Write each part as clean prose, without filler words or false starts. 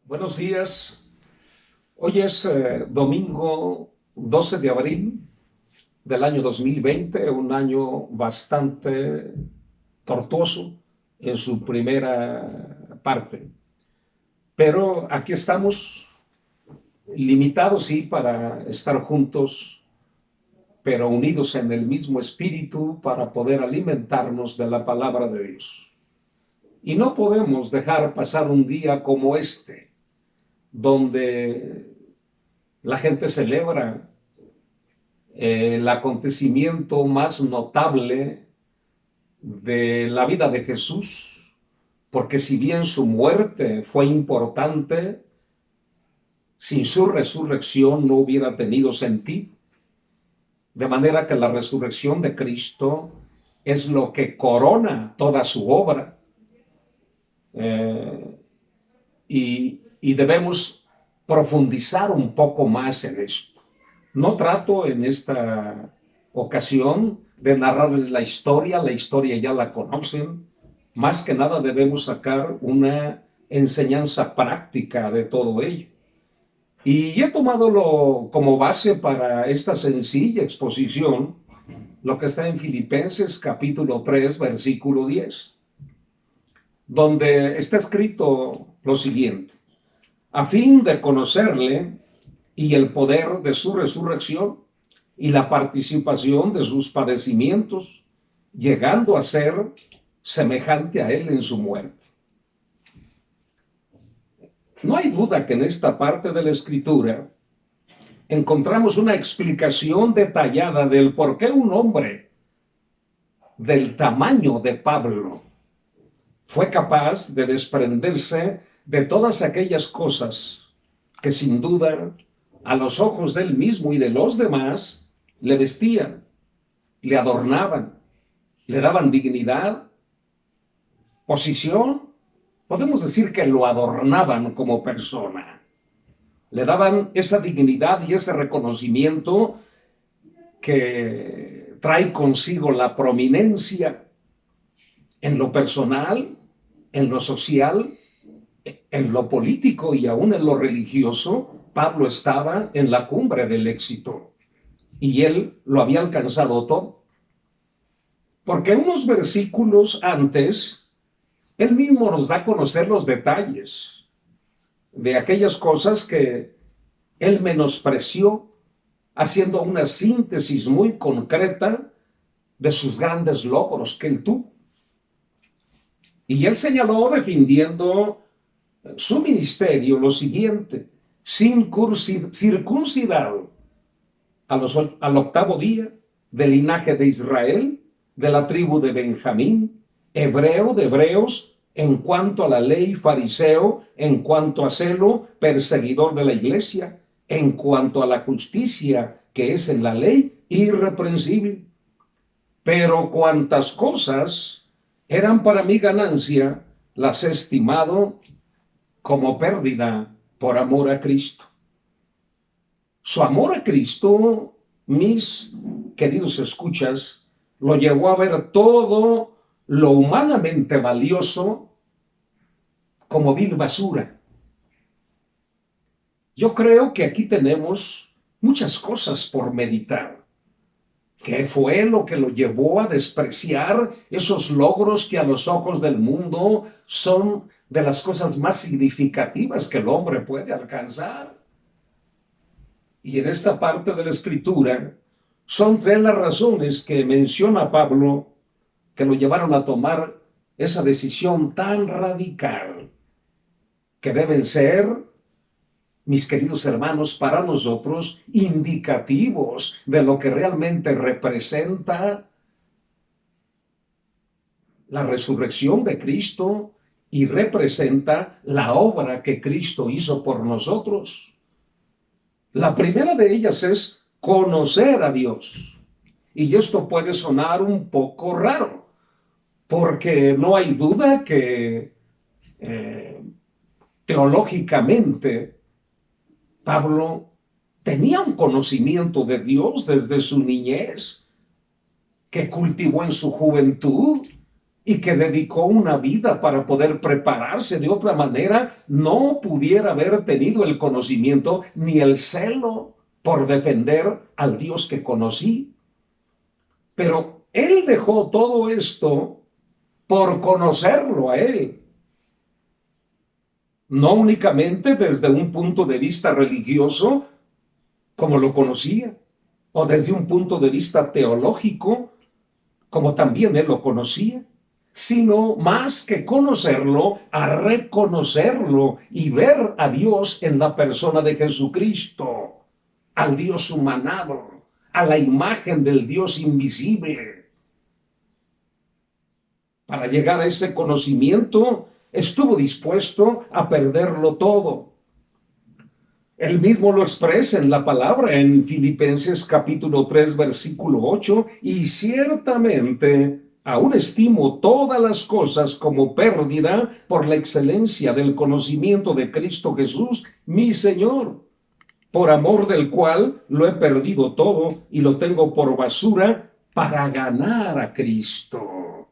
Buenos días. Hoy es domingo 12 de abril del año 2020, un año bastante tortuoso en su primera parte. Pero aquí estamos limitados, sí, para estar juntos, pero unidos en el mismo espíritu para poder alimentarnos de la palabra de Dios. Y no podemos dejar pasar un día como este, donde la gente celebra el acontecimiento más notable de la vida de Jesús, porque si bien su muerte fue importante, sin su resurrección no hubiera tenido sentido. De manera que la resurrección de Cristo es lo que corona toda su obra, eh, y debemos profundizar un poco más en esto. No trato en esta ocasión de narrarles la historia ya la conocen. Más que nada debemos sacar una enseñanza práctica de todo ello. Y he tomado como base para esta sencilla exposición lo que está en Filipenses capítulo 3, versículo 10, donde está escrito lo siguiente: a fin de conocerle y el poder de su resurrección y la participación de sus padecimientos, llegando a ser semejante a él en su muerte. No hay duda que en esta parte de la escritura encontramos una explicación detallada del por qué un hombre del tamaño de Pablo fue capaz de desprenderse de todas aquellas cosas que sin duda a los ojos de él mismo y de los demás le vestían, le adornaban, le daban dignidad, posición. Podemos decir que lo adornaban como persona, le daban esa dignidad y ese reconocimiento que trae consigo la prominencia en lo personal, en lo social, en lo político y aún en lo religioso. Pablo estaba en la cumbre del éxito y él lo había alcanzado todo. Porque unos versículos antes, él mismo nos da a conocer los detalles de aquellas cosas que él menospreció, haciendo una síntesis muy concreta de sus grandes logros que él tuvo. Y él señaló, defendiendo su ministerio, lo siguiente: circuncidado al octavo día, del linaje de Israel, de la tribu de Benjamín, hebreo de hebreos, en cuanto a la ley, fariseo, en cuanto a celo, perseguidor de la iglesia, en cuanto a la justicia que es en la ley, irreprensible. Pero cuantas cosas eran para mi ganancia, las he estimado como pérdida por amor a Cristo. Su amor a Cristo, mis queridos escuchas, lo llevó a ver todo lo humanamente valioso como vil basura. Yo creo que aquí tenemos muchas cosas por meditar. ¿Qué fue lo que lo llevó a despreciar esos logros que a los ojos del mundo son de las cosas más significativas que el hombre puede alcanzar? Y en esta parte de la escritura son tres las razones que menciona Pablo que lo llevaron a tomar esa decisión tan radical, que deben ser, mis queridos hermanos, para nosotros indicativos de lo que realmente representa la resurrección de Cristo y representa la obra que Cristo hizo por nosotros. La primera de ellas es conocer a Dios. Y esto puede sonar un poco raro, porque no hay duda que teológicamente Pablo tenía un conocimiento de Dios desde su niñez, que cultivó en su juventud, y que dedicó una vida para poder prepararse. De otra manera, no pudiera haber tenido el conocimiento ni el celo por defender al Dios que conocí. Pero él dejó todo esto por conocerlo a él. No únicamente desde un punto de vista religioso, como lo conocía, o desde un punto de vista teológico, como también él lo conocía, sino más que conocerlo, a reconocerlo y ver a Dios en la persona de Jesucristo, al Dios humanado, a la imagen del Dios invisible. Para llegar a ese conocimiento, estuvo dispuesto a perderlo todo. Él mismo lo expresa en la palabra en Filipenses capítulo 3, versículo 8, y ciertamente aún estimo todas las cosas como pérdida por la excelencia del conocimiento de Cristo Jesús, mi Señor, por amor del cual lo he perdido todo y lo tengo por basura para ganar a Cristo.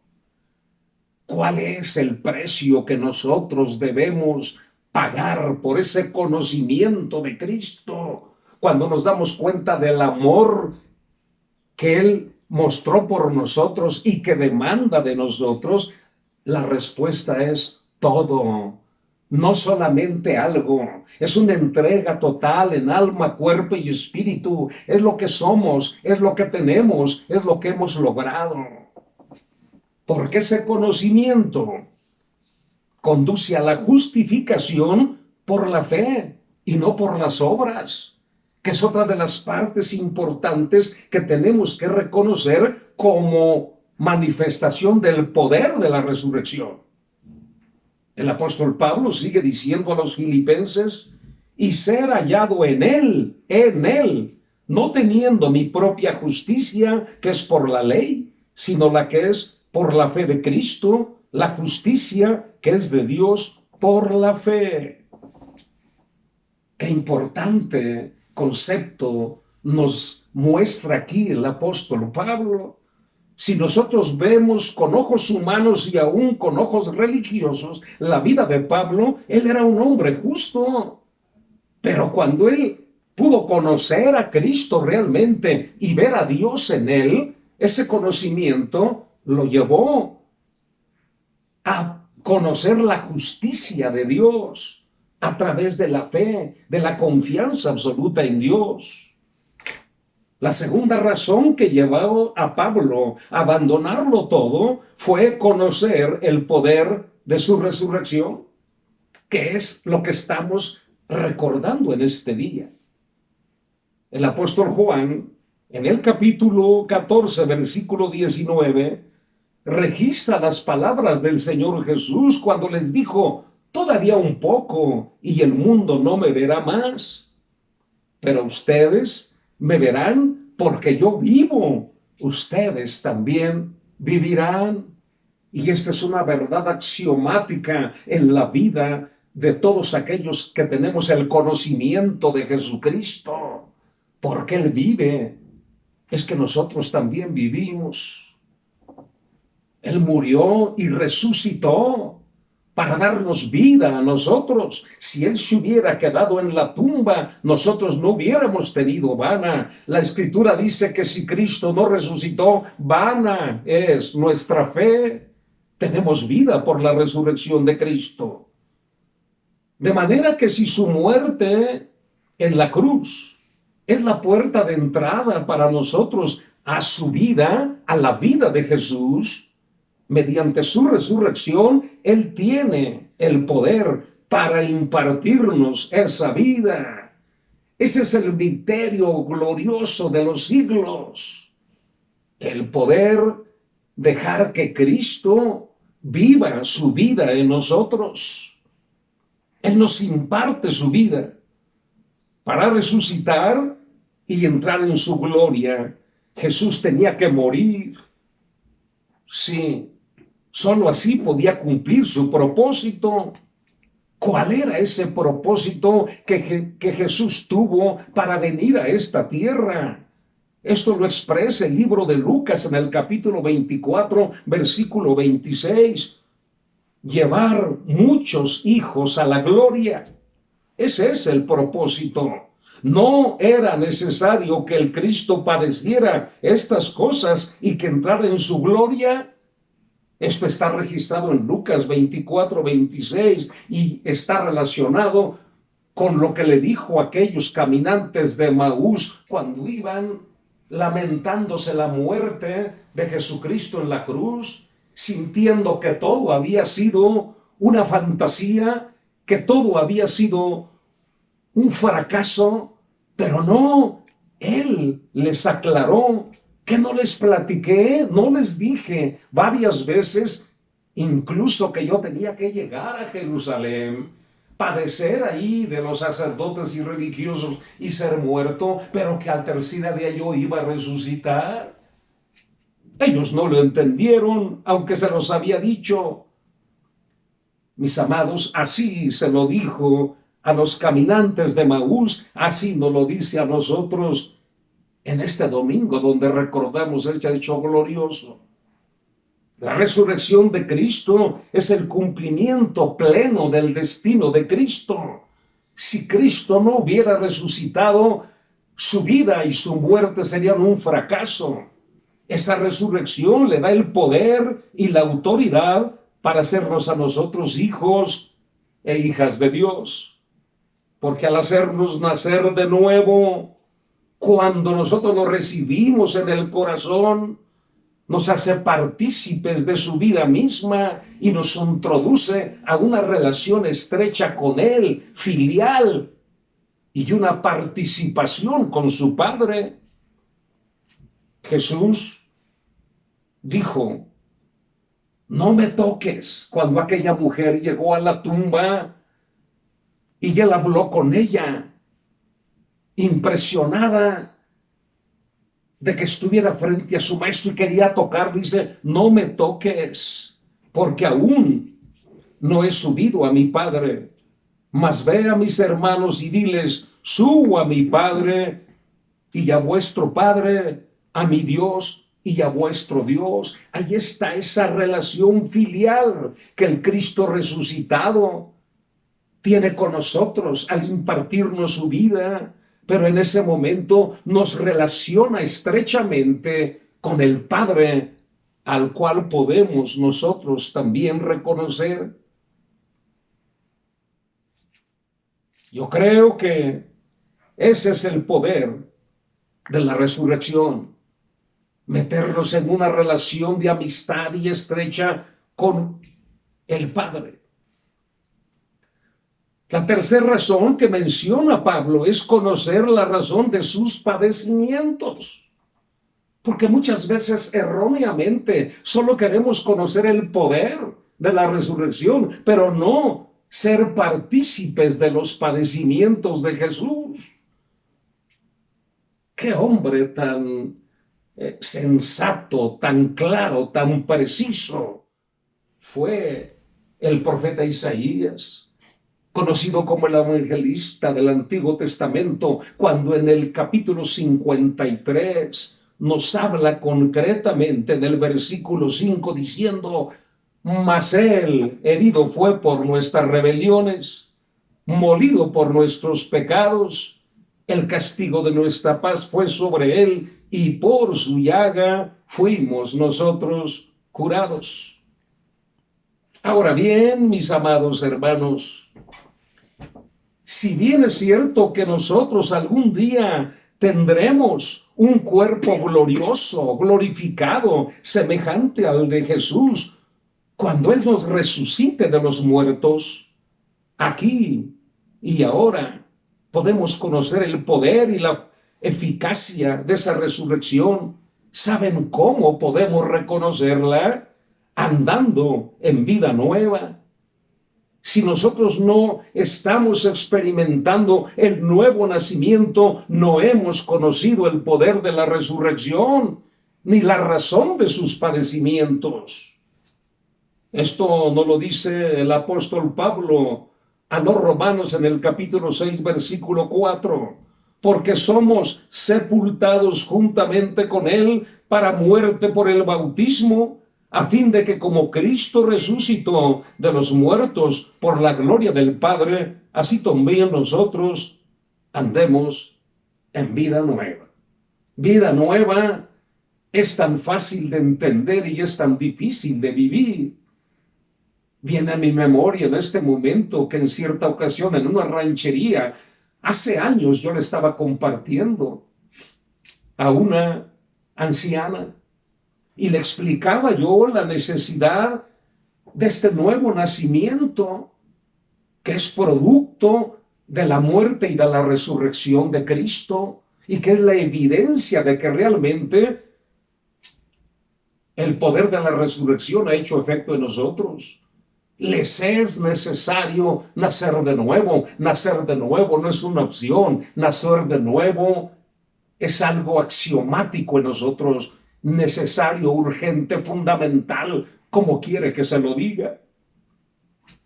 ¿Cuál es el precio que nosotros debemos pagar por ese conocimiento de Cristo? Cuando nos damos cuenta del amor que Él mostró por nosotros y que demanda de nosotros, la respuesta es todo. No solamente algo, es una entrega total en alma, cuerpo y espíritu. Es lo que somos, es lo que tenemos, es lo que hemos logrado. Porque ese conocimiento conduce a la justificación por la fe y no por las obras, que es otra de las partes importantes que tenemos que reconocer como manifestación del poder de la resurrección. El apóstol Pablo sigue diciendo a los filipenses, y ser hallado en él, no teniendo mi propia justicia, que es por la ley, sino la que es por la fe de Cristo, la justicia que es de Dios por la fe. Qué importante concepto nos muestra aquí el apóstol Pablo. Si nosotros vemos con ojos humanos y aún con ojos religiosos la vida de Pablo, él era un hombre justo. Pero cuando él pudo conocer a Cristo realmente y ver a Dios en él, ese conocimiento lo llevó a conocer la justicia de Dios a través de la fe, de la confianza absoluta en Dios. La segunda razón que llevó a Pablo a abandonarlo todo fue conocer el poder de su resurrección, que es lo que estamos recordando en este día. El apóstol Juan, en el capítulo 14, versículo 19, registra las palabras del Señor Jesús cuando les dijo, todavía un poco y el mundo no me verá más, pero ustedes me verán porque yo vivo, ustedes también vivirán. Y esta es una verdad axiomática en la vida de todos aquellos que tenemos el conocimiento de Jesucristo, porque Él vive, es que nosotros también vivimos. Él murió y resucitó para darnos vida a nosotros. Si Él se hubiera quedado en la tumba, nosotros no hubiéramos tenido vana. La Escritura dice que si Cristo no resucitó, vana es nuestra fe. Tenemos vida por la resurrección de Cristo. De manera que si su muerte en la cruz es la puerta de entrada para nosotros a su vida, a la vida de Jesús, mediante su resurrección, Él tiene el poder para impartirnos esa vida. Ese es el misterio glorioso de los siglos. El poder dejar que Cristo viva su vida en nosotros. Él nos imparte su vida para resucitar y entrar en su gloria. Jesús tenía que morir. Sí, solo así podía cumplir su propósito. ¿Cuál era ese propósito que Jesús tuvo para venir a esta tierra? Esto lo expresa el libro de Lucas en el capítulo 24, versículo 26. Llevar muchos hijos a la gloria. Ese es el propósito. No era necesario que el Cristo padeciera estas cosas y que entrara en su gloria. Esto está registrado en Lucas 24, 26 y está relacionado con lo que le dijo a aquellos caminantes de Emaús cuando iban lamentándose la muerte de Jesucristo en la cruz, sintiendo que todo había sido una fantasía, que todo había sido un fracaso, pero no, Él les aclaró que no les platiqué, no les dije varias veces, incluso que yo tenía que llegar a Jerusalén, padecer ahí de los sacerdotes y religiosos y ser muerto, pero que al tercer día yo iba a resucitar. Ellos no lo entendieron, aunque se los había dicho. Mis amados, así se lo dijo a los caminantes de Emaús, así nos lo dice a nosotros en este domingo donde recordamos este hecho glorioso. La resurrección de Cristo es el cumplimiento pleno del destino de Cristo. Si Cristo no hubiera resucitado, su vida y su muerte serían un fracaso. Esa resurrección le da el poder y la autoridad para hacernos a nosotros hijos e hijas de Dios. Porque al hacernos nacer de nuevo, cuando nosotros lo recibimos en el corazón, nos hace partícipes de su vida misma y nos introduce a una relación estrecha con Él, filial, y una participación con su Padre. Jesús dijo, no me toques, cuando aquella mujer llegó a la tumba y Él habló con ella, impresionada de que estuviera frente a su maestro y quería tocar, dice, no me toques, porque aún no he subido a mi Padre, mas ve a mis hermanos y diles, subo a mi Padre y a vuestro Padre, a mi Dios y a vuestro Dios. Ahí está esa relación filial que el Cristo resucitado tiene con nosotros al impartirnos su vida, pero en ese momento nos relaciona estrechamente con el Padre, al cual podemos nosotros también reconocer. Yo creo que ese es el poder de la resurrección, meternos en una relación de amistad y estrecha con el Padre. La tercera razón que menciona Pablo es conocer la razón de sus padecimientos. Porque muchas veces erróneamente solo queremos conocer el poder de la resurrección, pero no ser partícipes de los padecimientos de Jesús. Qué hombre tan sensato, tan claro, tan preciso fue el profeta Isaías, conocido como el evangelista del Antiguo Testamento, cuando en el capítulo 53 nos habla concretamente del versículo 5 diciendo, mas él herido fue por nuestras rebeliones, molido por nuestros pecados, el castigo de nuestra paz fue sobre él y por su llaga fuimos nosotros curados. Ahora bien, mis amados hermanos, si bien es cierto que nosotros algún día tendremos un cuerpo glorioso, glorificado, semejante al de Jesús, cuando Él nos resucite de los muertos, aquí y ahora podemos conocer el poder y la eficacia de esa resurrección. ¿Saben cómo podemos reconocerla? Andando en vida nueva. Si nosotros no estamos experimentando el nuevo nacimiento, no hemos conocido el poder de la resurrección, ni la razón de sus padecimientos. Esto nos lo dice el apóstol Pablo a los romanos en el capítulo 6, versículo 4. porque somos sepultados juntamente con Él para muerte por el bautismo, a fin de que como Cristo resucitó de los muertos por la gloria del Padre, así también nosotros andemos en vida nueva. Vida nueva es tan fácil de entender y es tan difícil de vivir. Viene a mi memoria en este momento que en cierta ocasión en una ranchería, hace años yo le estaba compartiendo a una anciana y le explicaba yo la necesidad de este nuevo nacimiento que es producto de la muerte y de la resurrección de Cristo y que es la evidencia de que realmente el poder de la resurrección ha hecho efecto en nosotros. Les es necesario nacer de nuevo. Nacer de nuevo no es una opción. Nacer de nuevo es algo axiomático en nosotros, necesario, urgente, fundamental, como quiere que se lo diga.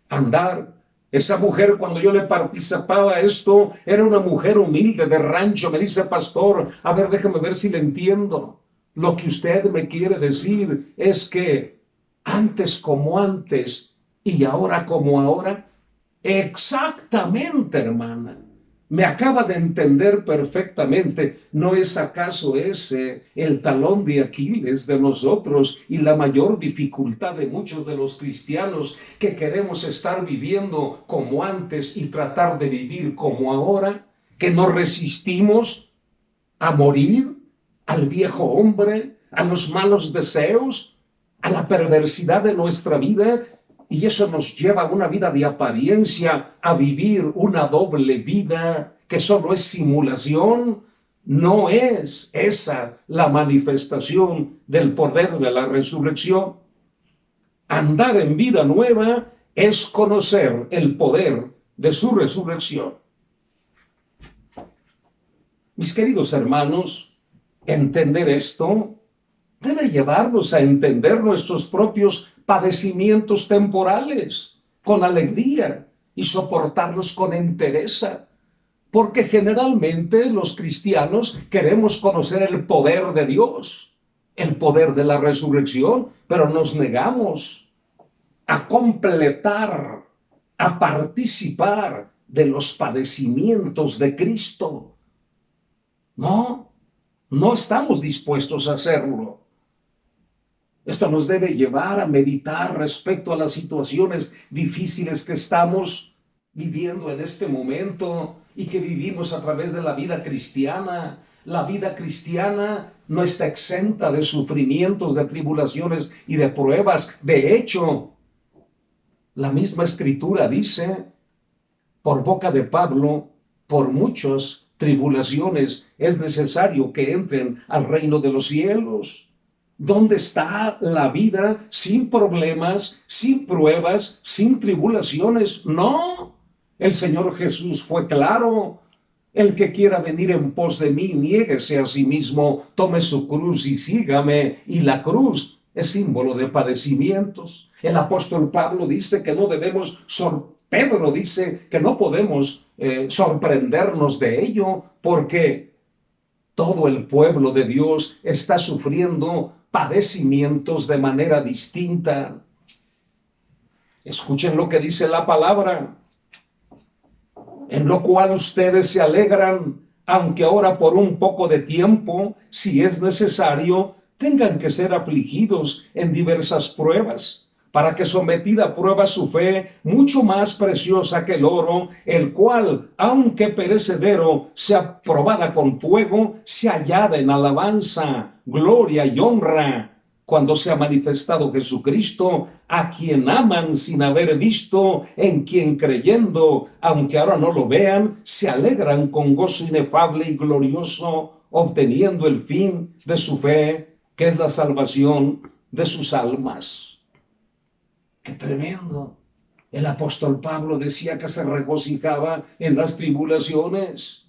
Andar. Esa mujer, cuando yo le participaba esto, era una mujer humilde de rancho. Me dice, pastor, a ver, déjame ver si le entiendo. Lo que usted me quiere decir es que antes como antes y ahora como ahora. Exactamente, hermana. Me acaba de entender perfectamente. ¿No es acaso ese el talón de Aquiles de nosotros y la mayor dificultad de muchos de los cristianos que queremos estar viviendo como antes y tratar de vivir como ahora? Que no resistimos a morir, al viejo hombre, a los malos deseos, a la perversidad de nuestra vida, y eso nos lleva a una vida de apariencia, a vivir una doble vida que solo es simulación. No es esa la manifestación del poder de la resurrección. Andar en vida nueva es conocer el poder de su resurrección. Mis queridos hermanos, entender esto debe llevarnos a entender nuestros propios padecimientos temporales con alegría y soportarlos con entereza, porque generalmente los cristianos queremos conocer el poder de Dios, el poder de la resurrección, pero nos negamos a completar, a participar de los padecimientos de Cristo. No estamos dispuestos a hacerlo. Esto nos debe llevar a meditar respecto a las situaciones difíciles que estamos viviendo en este momento y que vivimos a través de la vida cristiana. La vida cristiana no está exenta de sufrimientos, de tribulaciones y de pruebas. De hecho, la misma Escritura dice, por boca de Pablo, por muchas tribulaciones es necesario que entren al reino de los cielos. ¿Dónde está la vida sin problemas, sin pruebas, sin tribulaciones? No, el Señor Jesús fue claro. El que quiera venir en pos de mí, niéguese a sí mismo, tome su cruz y sígame. Y la cruz es símbolo de padecimientos. El apóstol Pablo dice que no debemos Pedro dice que no podemos sorprendernos de ello porque todo el pueblo de Dios está sufriendo padecimientos de manera distinta. Escuchen lo que dice la palabra, en lo cual ustedes se alegran, aunque ahora por un poco de tiempo, si es necesario, tengan que ser afligidos en diversas pruebas, para que sometida a prueba su fe, mucho más preciosa que el oro, el cual, aunque perecedero, sea probada con fuego, se hallada en alabanza, gloria y honra, cuando se ha manifestado Jesucristo, a quien aman sin haber visto, en quien creyendo, aunque ahora no lo vean, se alegran con gozo inefable y glorioso, obteniendo el fin de su fe, que es la salvación de sus almas. ¡Qué tremendo! El apóstol Pablo decía que se regocijaba en las tribulaciones.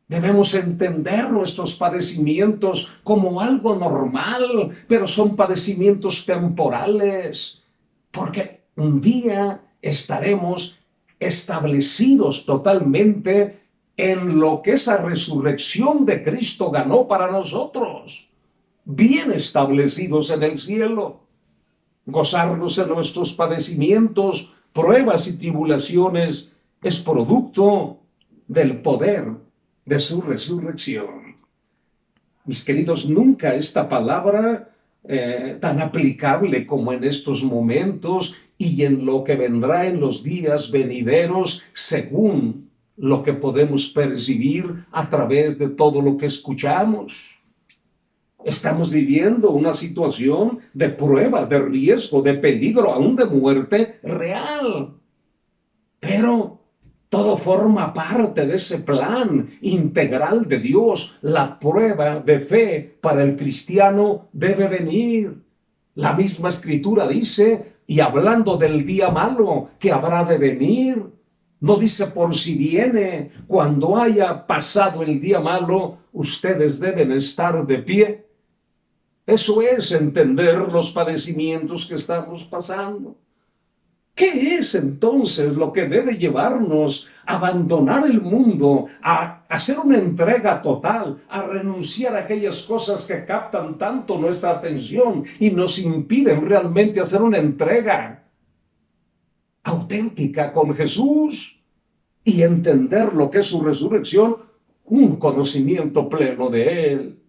Debemos entender nuestros padecimientos como algo normal, pero son padecimientos temporales, porque un día estaremos establecidos totalmente en lo que esa resurrección de Cristo ganó para nosotros, bien establecidos en el cielo. Gozarnos en nuestros padecimientos, pruebas y tribulaciones es producto del poder de su resurrección. Mis queridos, nunca esta palabra tan aplicable como en estos momentos y en lo que vendrá en los días venideros, según lo que podemos percibir a través de todo lo que escuchamos. Estamos viviendo una situación de prueba, de riesgo, de peligro, aún de muerte real. Pero todo forma parte de ese plan integral de Dios. La prueba de fe para el cristiano debe venir. La misma Escritura dice, y hablando del día malo que habrá de venir, no dice por si viene. Cuando haya pasado el día malo, ustedes deben estar de pie. Eso es entender los padecimientos que estamos pasando. ¿Qué es entonces lo que debe llevarnos a abandonar el mundo, a hacer una entrega total, a renunciar a aquellas cosas que captan tanto nuestra atención y nos impiden realmente hacer una entrega auténtica con Jesús y entender lo que es su resurrección, un conocimiento pleno de Él?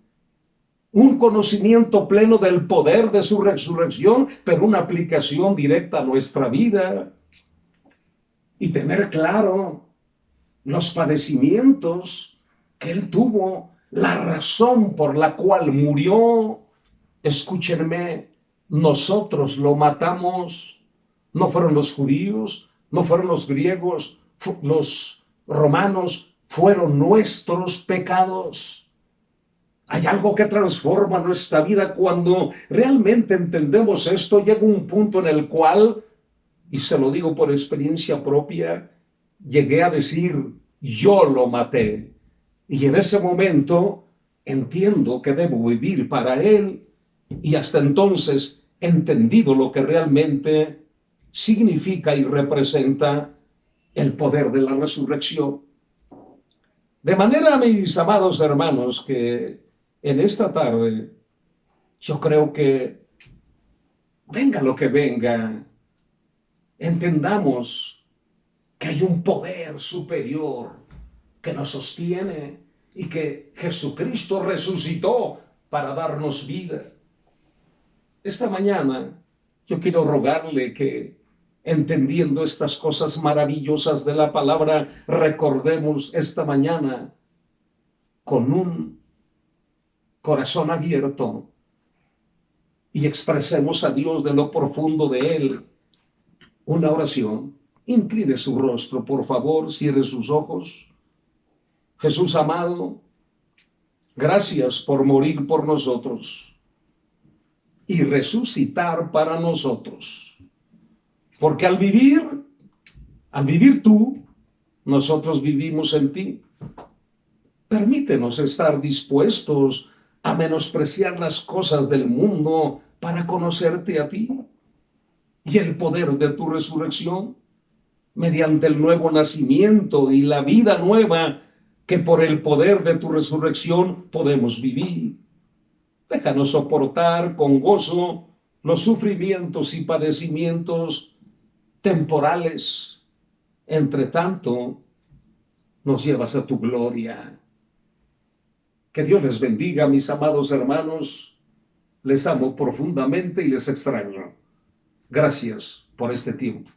Un conocimiento pleno del poder de su resurrección, pero una aplicación directa a nuestra vida. Y tener claro los padecimientos que Él tuvo, la razón por la cual murió. Escúchenme, nosotros lo matamos. No fueron los judíos, no fueron los griegos, los romanos, fueron nuestros pecados. Hay algo que transforma nuestra vida cuando realmente entendemos esto. Llega un punto en el cual, y se lo digo por experiencia propia, llegué a decir, yo lo maté. Y en ese momento entiendo que debo vivir para Él, y hasta entonces he entendido lo que realmente significa y representa el poder de la resurrección. De manera, mis amados hermanos, que en esta tarde, yo creo que venga lo que venga, entendamos que hay un poder superior que nos sostiene y que Jesucristo resucitó para darnos vida. Esta mañana yo quiero rogarle que, entendiendo estas cosas maravillosas de la palabra, recordemos esta mañana con un corazón abierto y expresemos a Dios de lo profundo de Él una oración. Incline su rostro, por favor, cierre sus ojos. Jesús amado, gracias por morir por nosotros y resucitar para nosotros. Porque al vivir tú, nosotros vivimos en ti. Permítenos estar dispuestos a menospreciar las cosas del mundo para conocerte a ti y el poder de tu resurrección mediante el nuevo nacimiento y la vida nueva que por el poder de tu resurrección podemos vivir. Déjanos soportar con gozo los sufrimientos y padecimientos temporales. Entre tanto, nos llevas a tu gloria. Que Dios les bendiga, mis amados hermanos. Les amo profundamente y les extraño. Gracias por este tiempo.